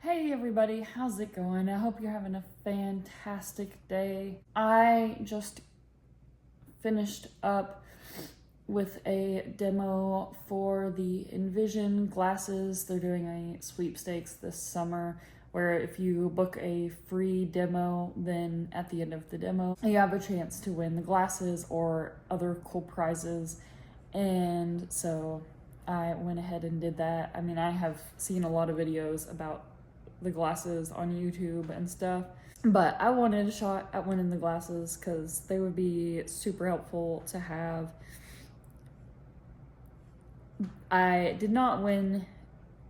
Hey everybody, how's it going? I hope you're having a fantastic day. I just finished up with a demo for the Envision glasses. They're doing a sweepstakes this summer where if you book a free demo, then at the end of the demo, you have a chance to win the glasses or other cool prizes. And so I went ahead and did that. I mean, I have seen a lot of videos about the glasses on YouTube and stuff, but I wanted a shot at winning the glasses because they would be super helpful to have. I did not win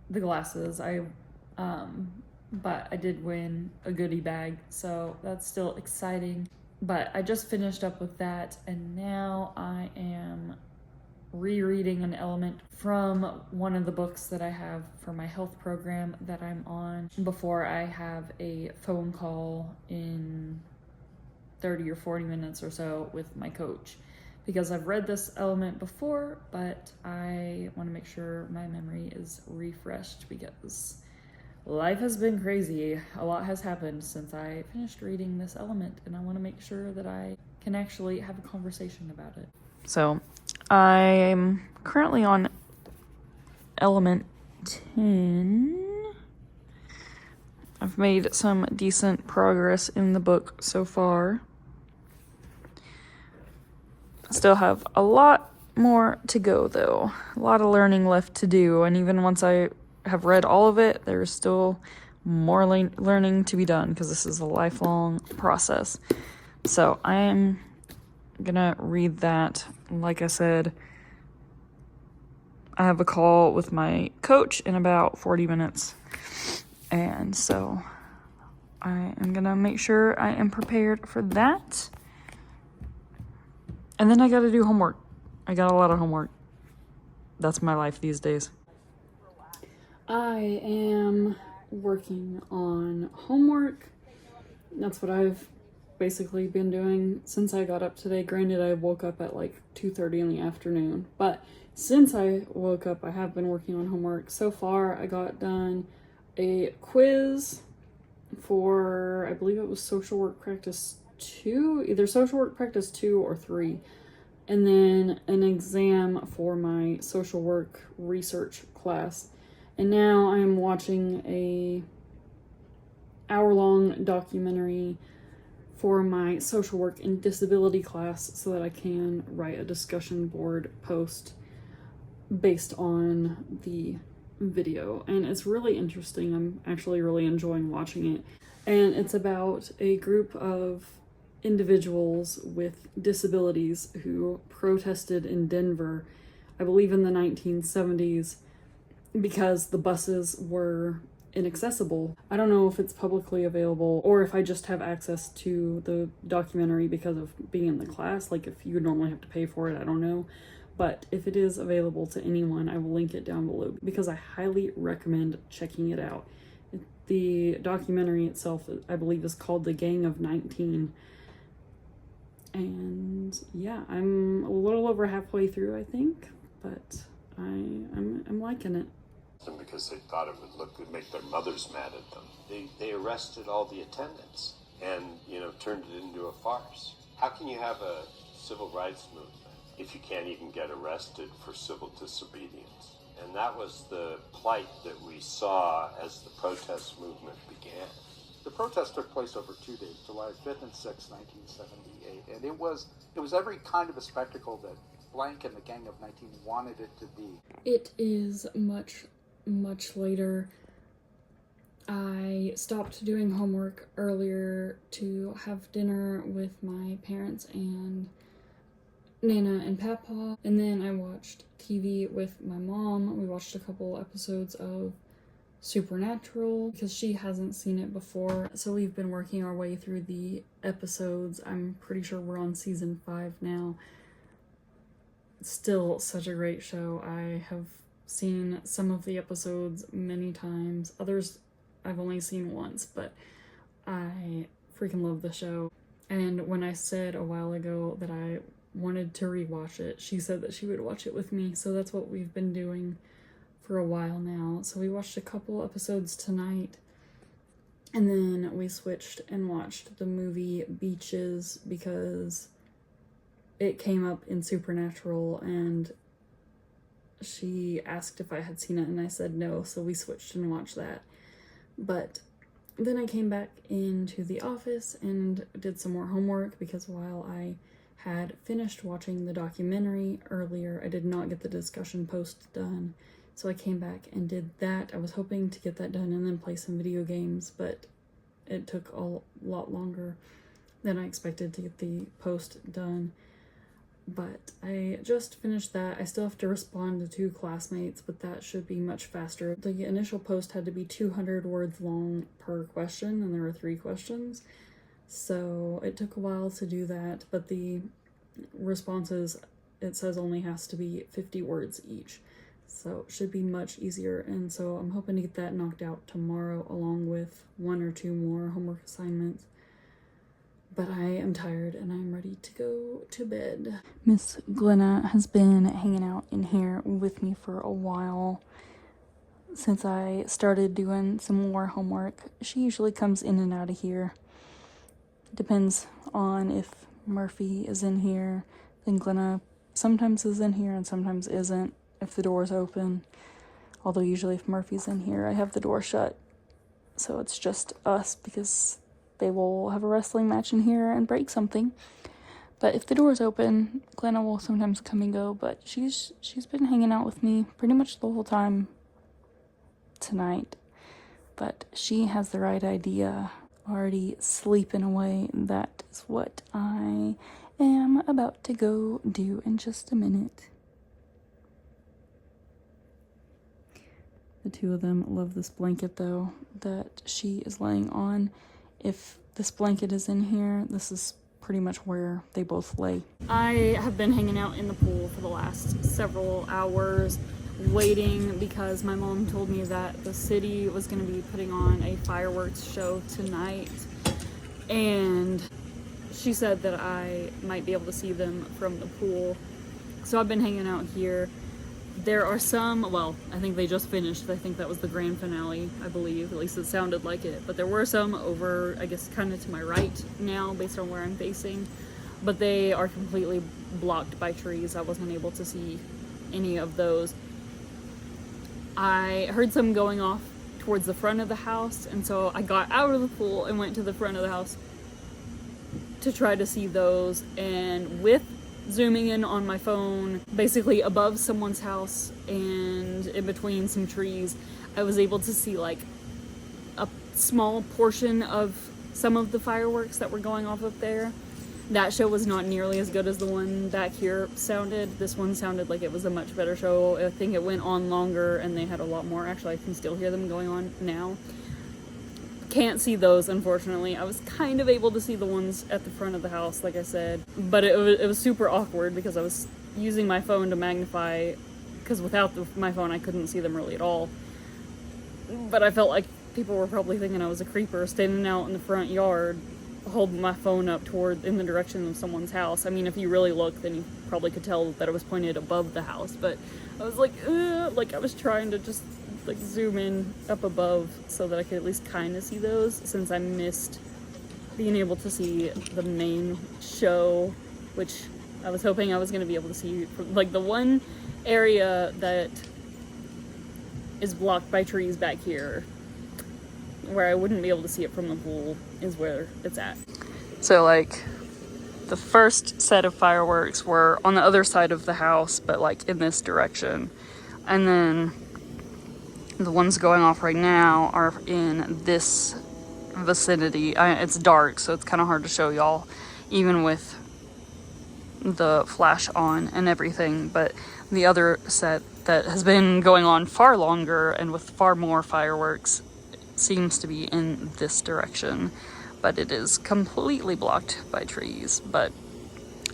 the glasses, but I did win a goodie bag, so that's still exciting. But I just finished up with that, and now I am rereading an element from one of the books that I have for my health program that I'm on before I have a phone call in 30 or 40 minutes or so with my coach, because I've read this element before, but I want to make sure my memory is refreshed because life has been crazy. A lot has happened since I finished reading this element, and I want to make sure that I can actually have a conversation about it. So I'm currently on element 10. I've made some decent progress in the book so far. Still have a lot more to go though. A lot of learning left to do, and even once I have read all of it, there's still more learning to be done because this is a lifelong process. So I'm gonna read that. Like I said, I have a call with my coach in about 40 minutes, and so I am gonna make sure I am prepared for that. And then I gotta do homework. I got a lot of homework. That's my life these days. I am working on homework. That's what I've basically been doing since I got up today. Granted, I woke up at like 2:30 in the afternoon, but since I woke up, I have been working on homework. So far, I got done a quiz for, I believe it was social work practice 2, either social work practice 2 or 3, and then an exam for my social work research class. And now I am watching a hour-long documentary for my social work and disability class so that I can write a discussion board post based on the video. And it's really interesting. I'm actually really enjoying watching it. And it's about a group of individuals with disabilities who protested in Denver, I believe in the 1970s, because the buses were inaccessible. I don't know if it's publicly available or if I just have access to the documentary because of being in the class. Like if you would normally have to pay for it, I don't know. But if it is available to anyone, I will link it down below because I highly recommend checking it out. The documentary itself, I believe, is called The Gang of 19. And yeah, I'm a little over halfway through, I think, but I'm liking it. Because they thought it would make their mothers mad at them. They arrested all the attendants and, turned it into a farce. How can you have a civil rights movement if you can't even get arrested for civil disobedience? And that was the plight that we saw as the protest movement began. The protest took place over 2 days, July 5th and 6th, 1978. And it was every kind of a spectacle that Blank and the Gang of 19 wanted it to be. It is much later. I stopped doing homework earlier to have dinner with my parents and Nana and Papa, and then I watched TV with my mom. We watched a couple episodes of Supernatural because she hasn't seen it before, so we've been working our way through the episodes. I'm pretty sure we're on season 5 now. Still such a great show. I have seen some of the episodes many times. Others I've only seen once, but I freaking love the show. And when I said a while ago that I wanted to rewatch it, she said that she would watch it with me, so that's what we've been doing for a while now. So we watched a couple episodes tonight, And then we switched and watched the movie Beaches because it came up in Supernatural, and she asked if I had seen it and I said no, so we switched and watched that. But then I came back into the office and did some more homework because while I had finished watching the documentary earlier, I did not get the discussion post done. So I came back and did that. I was hoping to get that done and then play some video games, but it took a lot longer than I expected to get the post done. But I just finished that. I still have to respond to 2 classmates, but that should be much faster. The initial post had to be 200 words long per question, and there were 3 questions. So it took a while to do that, but the responses, it says only has to be 50 words each. So it should be much easier, and so I'm hoping to get that knocked out tomorrow along with 1 or 2 more homework assignments. But I am tired and I'm ready to go to bed. Miss Glenna has been hanging out in here with me for a while. Since I started doing some more homework, she usually comes in and out of here. Depends on if Murphy is in here. Then Glenna sometimes is in here and sometimes isn't if the door is open. Although usually if Murphy's in here, I have the door shut. So it's just us because they will have a wrestling match in here and break something. But if the door is open, Glenna will sometimes come and go. But she's been hanging out with me pretty much the whole time tonight. But she has the right idea. Already sleeping away. That is what I am about to go do in just a minute. The 2 of them love this blanket though that she is laying on. If this blanket is in here, this is pretty much where they both lay. I have been hanging out in the pool for the last several hours waiting because my mom told me that the city was going to be putting on a fireworks show tonight, and she said that I might be able to see them from the pool. So I've been hanging out here. There are some, well, I think they just finished. I think that was the grand finale, I believe. At least it sounded like it. But there were some over, I guess, kind of to my right now, based on where I'm facing. But they are completely blocked by trees. I wasn't able to see any of those. I heard some going off towards the front of the house, and so I got out of the pool and went to the front of the house to try to see those. And with zooming in on my phone, basically above someone's house and in between some trees, I was able to see like a small portion of some of the fireworks that were going off up there. That show was not nearly as good as the one back here sounded. This one sounded like it was a much better show. I think it went on longer and they had a lot more. Actually, I can still hear them going on now. Can't see those, unfortunately. I was kind of able to see the ones at the front of the house, like I said, but it was super awkward because I was using my phone to magnify, because without my phone I couldn't see them really at all. But I felt like people were probably thinking I was a creeper standing out in the front yard holding my phone up in the direction of someone's house. I mean, if you really look, then you probably could tell that it was pointed above the house, but I was like I was trying to just like zoom in up above so that I could at least kind of see those, since I missed being able to see the main show, which I was hoping I was going to be able to see. Like the one area that is blocked by trees back here, where I wouldn't be able to see it from the pool, is where it's at. So like the first set of fireworks were on the other side of the house, but like in this direction, and then the ones going off right now are in this vicinity. It's dark, so it's kind of hard to show y'all, even with the flash on and everything. But the other set that has been going on far longer and with far more fireworks seems to be in this direction. But it is completely blocked by trees. But,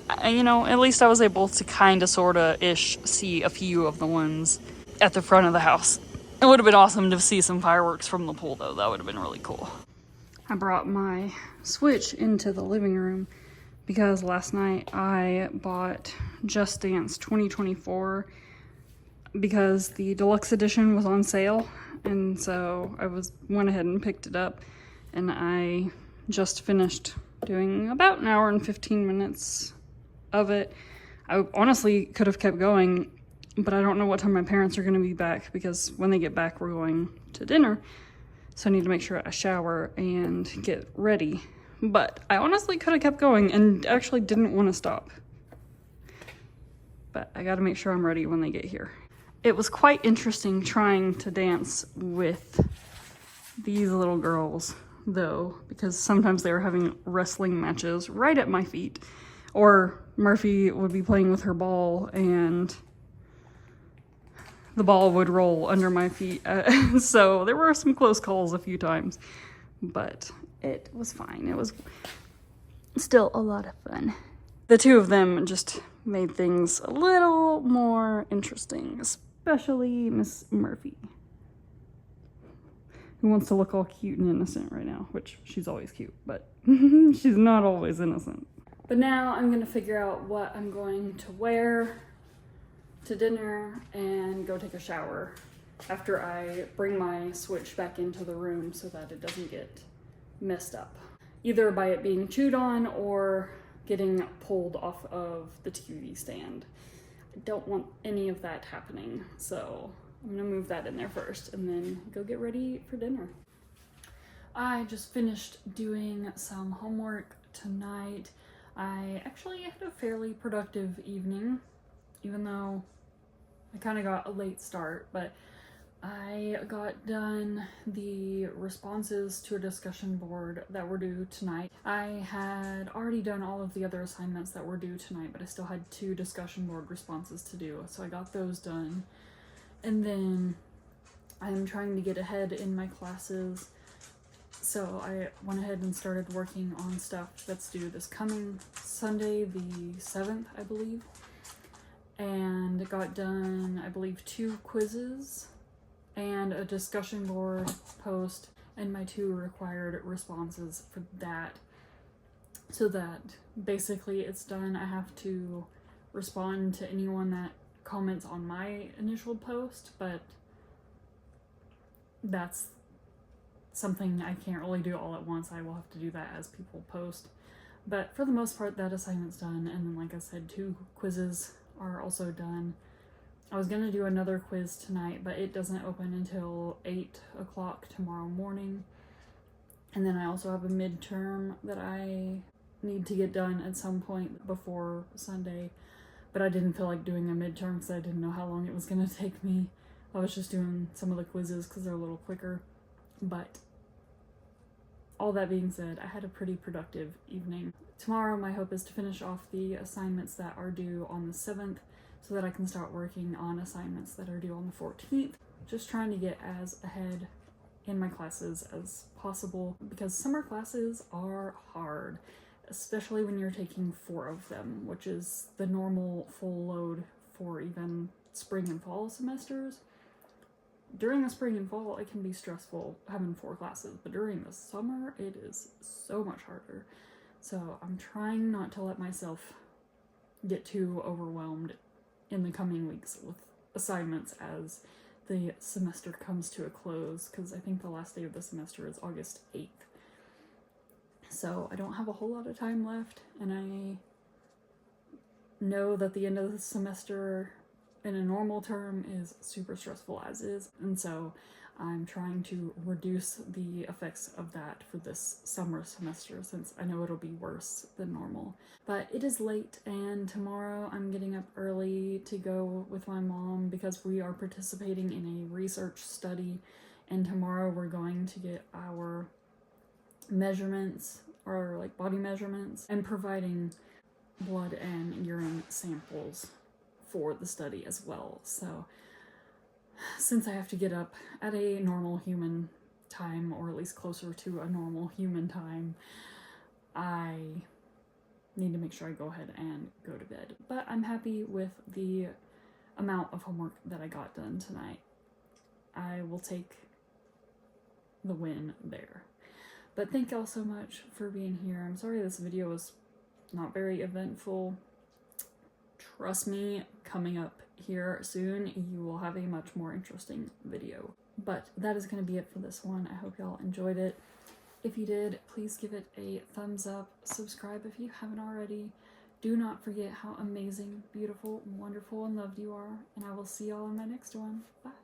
at least I was able to kind of, sort of-ish see a few of the ones at the front of the house. It would have been awesome to see some fireworks from the pool, though. That would have been really cool. I brought my Switch into the living room because last night I bought Just Dance 2024 because the deluxe edition was on sale, and so I went ahead and picked it up. and I just finished doing about an hour and 15 minutes of it. I honestly could have kept going, but I don't know what time my parents are going to be back, because when they get back, we're going to dinner. So I need to make sure I shower and get ready. But I honestly could have kept going and actually didn't want to stop. But I got to make sure I'm ready when they get here. It was quite interesting trying to dance with these little girls, though, because sometimes they were having wrestling matches right at my feet, or Murphy would be playing with her ball and the ball would roll under my feet. So there were some close calls a few times, but it was fine. It was still a lot of fun. The two of them just made things a little more interesting, especially Miss Murphy, who wants to look all cute and innocent right now, which she's always cute, but she's not always innocent. But now I'm gonna figure out what I'm going to wear to dinner and go take a shower after I bring my Switch back into the room so that it doesn't get messed up, either by it being chewed on or getting pulled off of the TV stand. I don't want any of that happening, so I'm gonna move that in there first and then go get ready for dinner. I just finished doing some homework tonight. I actually had a fairly productive evening, even though I kind of got a late start, but I got done the responses to a discussion board that were due tonight. I had already done all of the other assignments that were due tonight, but I still had 2 discussion board responses to do, so I got those done. And then I'm trying to get ahead in my classes, so I went ahead and started working on stuff that's due this coming Sunday, the 7th, I believe. And got done, I believe, 2 quizzes and a discussion board post and my 2 required responses for that. So that basically it's done. I have to respond to anyone that comments on my initial post, but that's something I can't really do all at once. I will have to do that as people post. But for the most part, that assignment's done. And then, like I said, 2 quizzes are also done. I was gonna do another quiz tonight, but it doesn't open until 8 o'clock tomorrow morning. And then I also have a midterm that I need to get done at some point before Sunday, but I didn't feel like doing a midterm because I didn't know how long it was gonna take me. I was just doing some of the quizzes because they're a little quicker. But all that being said, I had a pretty productive evening. Tomorrow my hope is to finish off the assignments that are due on the 7th so that I can start working on assignments that are due on the 14th. Just trying to get as ahead in my classes as possible, because summer classes are hard, especially when you're taking 4 of them, which is the normal full load for even spring and fall semesters. During the spring and fall, it can be stressful having 4 classes, but during the summer, it is so much harder. So I'm trying not to let myself get too overwhelmed in the coming weeks with assignments as the semester comes to a close, because I think the last day of the semester is August 8th. So I don't have a whole lot of time left, and I know that the end of the semester in a normal term is super stressful as is, and so I'm trying to reduce the effects of that for this summer semester, since I know it'll be worse than normal. But it is late, and tomorrow I'm getting up early to go with my mom because we are participating in a research study, and tomorrow we're going to get our measurements, or like body measurements, and providing blood and urine samples for the study as well. So since I have to get up at a normal human time, or at least closer to a normal human time, I need to make sure I go ahead and go to bed. But I'm happy with the amount of homework that I got done tonight. I will take the win there. But thank y'all so much for being here. I'm sorry this video was not very eventful. Trust me, coming up here soon, you will have a much more interesting video. But that is going to be it for this one. I hope y'all enjoyed it. If you did, please give it a thumbs up. Subscribe if you haven't already. Do not forget how amazing, beautiful, wonderful, and loved you are. And I will see y'all in my next one. Bye.